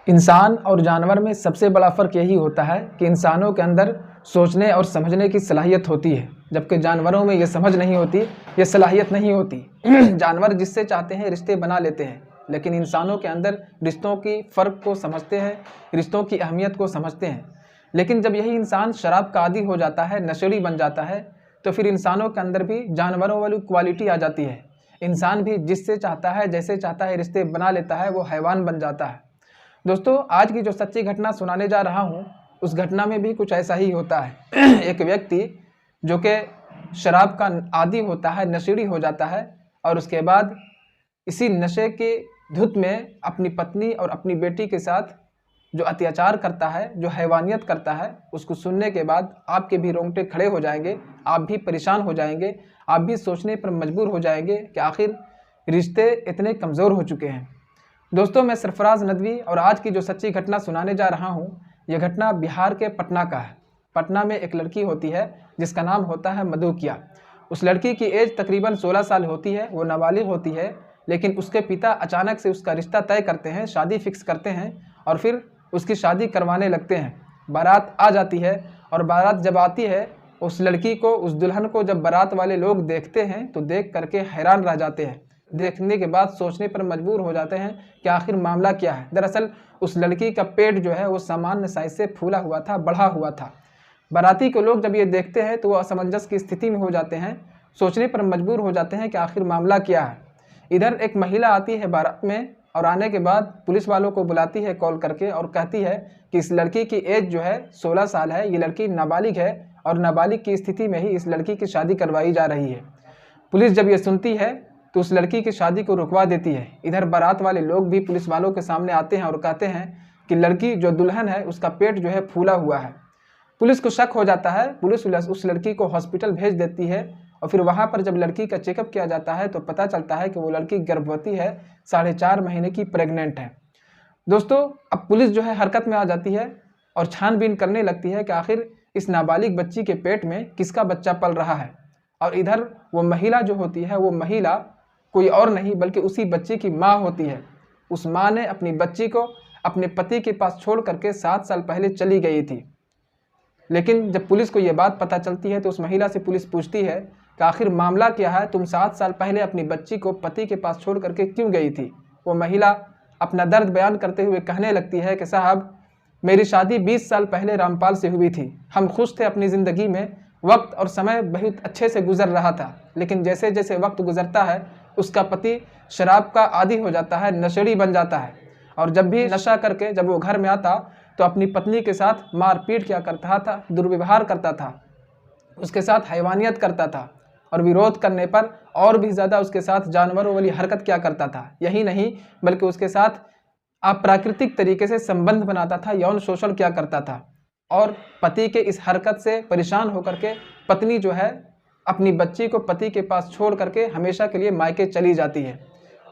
इंसान और जानवर में सबसे बड़ा फ़र्क यही होता है कि इंसानों के अंदर सोचने और समझने की सलाहियत होती है, जबकि जानवरों में ये समझ नहीं होती, ये सलाहियत नहीं होती। जानवर जिससे चाहते हैं रिश्ते बना लेते हैं, लेकिन इंसानों के अंदर रिश्तों की फ़र्क को समझते हैं, रिश्तों की अहमियत को समझते हैं। लेकिन जब यही इंसान शराब का आदी हो जाता है, नशेड़ी बन जाता है, तो फिर इंसानों के अंदर भी जानवरों वाली क्वालिटी आ जाती है। इंसान भी जिससे चाहता है, जैसे चाहता है रिश्ते बना लेता है, वो हैवान बन जाता है। दोस्तों, आज की जो सच्ची घटना सुनाने जा रहा हूँ, उस घटना में भी कुछ ऐसा ही होता है। एक व्यक्ति जो कि शराब का आदी होता है, नशेड़ी हो जाता है, और उसके बाद इसी नशे के धुत में अपनी पत्नी और अपनी बेटी के साथ जो अत्याचार करता है, जो हैवानियत करता है, उसको सुनने के बाद आपके भी रोंगटे खड़े हो जाएंगे, आप भी परेशान हो जाएंगे, आप भी सोचने पर मजबूर हो जाएंगे कि आखिर रिश्ते इतने कमज़ोर हो चुके हैं। दोस्तों, मैं सरफराज नदवी और आज की जो सच्ची घटना सुनाने जा रहा हूँ, यह घटना बिहार के पटना का है। पटना में एक लड़की होती है जिसका नाम होता है मधुकिया। उस लड़की की एज तकरीबन 16 साल होती है, वो नाबालिग होती है, लेकिन उसके पिता अचानक से उसका रिश्ता तय करते हैं, शादी फिक्स करते हैं और फिर उसकी शादी करवाने लगते हैं। बारात आ जाती है और बारात जब आती है, उस लड़की को, उस दुल्हन को जब बारात वाले लोग देखते हैं तो देख करके हैरान रह जाते हैं। देखने के बाद सोचने पर मजबूर हो जाते हैं कि आखिर मामला क्या है। दरअसल उस लड़की का पेट जो है वो सामान्य साइज से फूला हुआ था, बढ़ा हुआ था। बाराती के लोग जब ये देखते हैं तो वो असमंजस की स्थिति में हो जाते हैं, सोचने पर मजबूर हो जाते हैं कि आखिर मामला क्या है। इधर एक महिला आती है बारात में और आने के बाद पुलिस वालों को बुलाती है कॉल करके और कहती है कि इस लड़की की एज जो है 16 साल है, ये लड़की नाबालिग है और नाबालिग की स्थिति में ही इस लड़की की शादी करवाई जा रही है। पुलिस जब ये सुनती है तो उस लड़की की शादी को रुकवा देती है। इधर बारात वाले लोग भी पुलिस वालों के सामने आते हैं और कहते हैं कि लड़की जो दुल्हन है उसका पेट जो है फूला हुआ है। पुलिस को शक हो जाता है, पुलिस उस लड़की को हॉस्पिटल भेज देती है और फिर वहाँ पर जब लड़की का चेकअप किया जाता है तो पता चलता है कि वो लड़की गर्भवती है, 4.5 महीने की प्रेग्नेंट है। दोस्तों, अब पुलिस जो है हरकत में आ जाती है और छानबीन करने लगती है कि आखिर इस नाबालिग बच्ची के पेट में किसका बच्चा पल रहा है। और इधर वो महिला जो होती है, वो महिला कोई और नहीं बल्कि उसी बच्चे की माँ होती है। उस माँ ने अपनी बच्ची को अपने पति के पास छोड़ करके 7 साल पहले चली गई थी। लेकिन जब पुलिस को ये बात पता चलती है तो उस महिला से पुलिस पूछती है कि आखिर मामला क्या है, तुम 7 साल पहले अपनी बच्ची को पति के पास छोड़ करके क्यों गई थी। वो महिला अपना दर्द बयान करते हुए कहने लगती है कि साहब, मेरी शादी 20 साल पहले रामपाल से हुई थी। हम खुश थे अपनी ज़िंदगी में, वक्त और समय बहुत अच्छे से गुजर रहा था, लेकिन जैसे जैसे वक्त गुजरता है उसका पति शराब का आदी हो जाता है, नशेड़ी बन जाता है। और जब भी नशा करके जब वो घर में आता तो अपनी पत्नी के साथ मारपीट क्या करता था, दुर्व्यवहार करता था, उसके साथ हैवानियत करता था और विरोध करने पर और भी ज़्यादा उसके साथ जानवरों वाली हरकत क्या करता था। यही नहीं बल्कि उसके साथ अप्राकृतिक तरीके से संबंध बनाता था, यौन शोषण क्या करता था। और पति के इस हरकत से परेशान होकर के पत्नी जो है अपनी बच्ची को पति के पास छोड़ करके हमेशा के लिए मायके चली जाती है।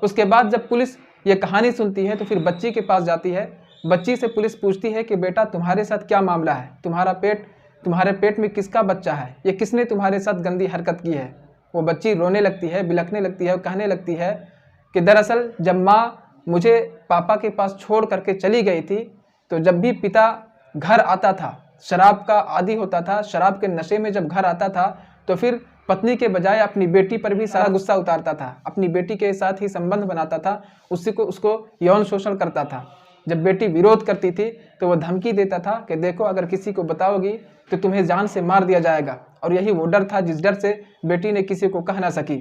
उसके बाद जब पुलिस ये कहानी सुनती है तो फिर बच्ची के पास जाती है। बच्ची से पुलिस पूछती है कि बेटा, तुम्हारे साथ क्या मामला है, तुम्हारे पेट में किसका बच्चा है, ये किसने तुम्हारे साथ गंदी हरकत की है। वो बच्ची रोने लगती है, बिलखने लगती है और कहने लगती है कि दरअसल जब माँ मुझे पापा के पास छोड़ करके चली गई थी तो जब भी पिता घर आता था, शराब का आदी होता था, शराब के नशे में जब घर आता था तो फिर पत्नी के बजाय अपनी बेटी पर भी सारा गुस्सा उतारता था, अपनी बेटी के साथ ही संबंध बनाता था, उसको यौन शोषण करता था। जब बेटी विरोध करती थी तो वो धमकी देता था कि देखो, अगर किसी को बताओगी तो तुम्हें जान से मार दिया जाएगा। और यही वो डर था जिस डर से बेटी ने किसी को कह ना सकी।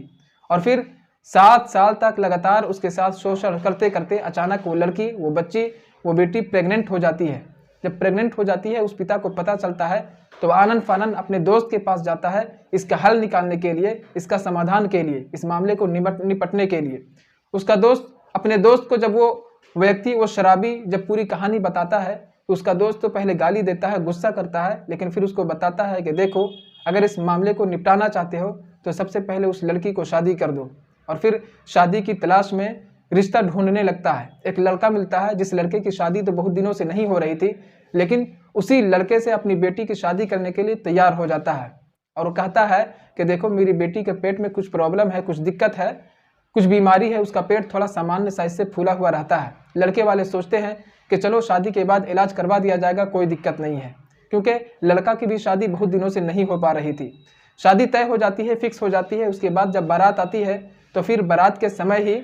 और फिर 7 साल तक लगातार उसके साथ शोषण करते करते अचानक वो लड़की, वो बच्ची, वो बेटी प्रेग्नेंट हो जाती है। जब प्रेग्नेंट हो जाती है, उस पिता को पता चलता है तो आनन फानन अपने दोस्त के पास जाता है इसका हल निकालने के लिए, इसका समाधान के लिए, इस मामले को निपटने के लिए। उसका दोस्त, अपने दोस्त को जब वो व्यक्ति, वो शराबी जब पूरी कहानी बताता है तो उसका दोस्त तो पहले गाली देता है, गुस्सा करता है, लेकिन फिर उसको बताता है कि देखो, अगर इस मामले को निपटाना चाहते हो तो सबसे पहले उस लड़की को शादी कर दो। और फिर शादी की तलाश में रिश्ता ढूंढने लगता है। एक लड़का मिलता है जिस लड़के की शादी तो बहुत दिनों से नहीं हो रही थी, लेकिन उसी लड़के से अपनी बेटी की शादी करने के लिए तैयार हो जाता है और वो कहता है कि देखो, मेरी बेटी के पेट में कुछ प्रॉब्लम है, कुछ दिक्कत है, कुछ बीमारी है, उसका पेट थोड़ा सामान्य साइज से फूला हुआ रहता है। लड़के वाले सोचते हैं कि चलो शादी के बाद इलाज करवा दिया जाएगा, कोई दिक्कत नहीं है, क्योंकि लड़का की भी शादी बहुत दिनों से नहीं हो पा रही थी। शादी तय हो जाती है, फिक्स हो जाती है, उसके बाद जब बारात आती है तो फिर बारात के समय ही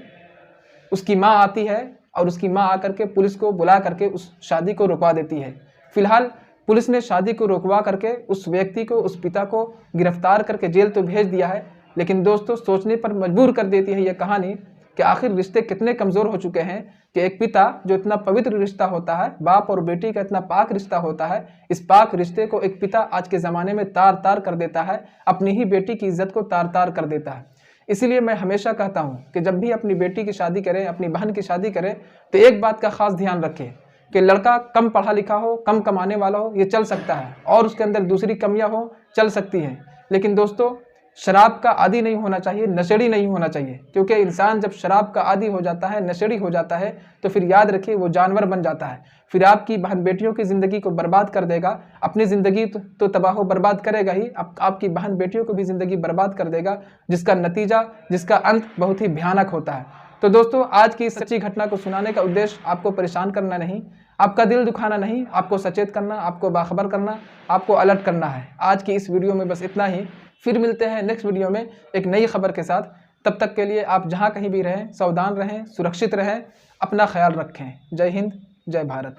उसकी माँ आती है और उसकी माँ आकर के पुलिस को बुला करके उस शादी को रुकवा देती है। फिलहाल पुलिस ने शादी को रुकवा करके उस व्यक्ति को, उस पिता को गिरफ्तार करके जेल तो भेज दिया है, लेकिन दोस्तों सोचने पर मजबूर कर देती है यह कहानी कि आखिर रिश्ते कितने कमज़ोर हो चुके हैं कि एक पिता जो इतना पवित्र रिश्ता होता है, बाप और बेटी का इतना पाक रिश्ता होता है, इस पाक रिश्ते को एक पिता आज के ज़माने में तार तार कर देता है, अपनी ही बेटी की इज्जत को तार तार कर देता है। इसीलिए मैं हमेशा कहता हूँ कि जब भी अपनी बेटी की शादी करें, अपनी बहन की शादी करें, तो एक बात का खास ध्यान रखें कि लड़का कम पढ़ा लिखा हो, कम कमाने वाला हो, ये चल सकता है, और उसके अंदर दूसरी कमियां हो चल सकती हैं, लेकिन दोस्तों शराब का आदी नहीं होना चाहिए, नशेड़ी नहीं होना चाहिए, क्योंकि इंसान जब शराब का आदी हो जाता है, नशेड़ी हो जाता है, तो फिर याद रखिए वो जानवर बन जाता है। फिर आपकी बहन बेटियों की ज़िंदगी को बर्बाद कर देगा, अपनी ज़िंदगी तो तबाह बर्बाद करेगा ही, आपकी बहन बेटियों को भी ज़िंदगी बर्बाद कर देगा, जिसका नतीजा, जिसका अंत बहुत ही भयानक होता है। तो दोस्तों आज की सच्ची घटना को सुनाने का उद्देश्य आपको परेशान करना नहीं, आपका दिल दुखाना नहीं, आपको सचेत करना, आपको बाखबर करना, आपको अलर्ट करना है। आज की इस वीडियो में बस इतना ही। फिर मिलते हैं नेक्स्ट वीडियो में एक नई खबर के साथ। तब तक के लिए आप जहां कहीं भी रहें, सावधान रहें, सुरक्षित रहें, अपना ख्याल रखें। जय हिंद, जय भारत।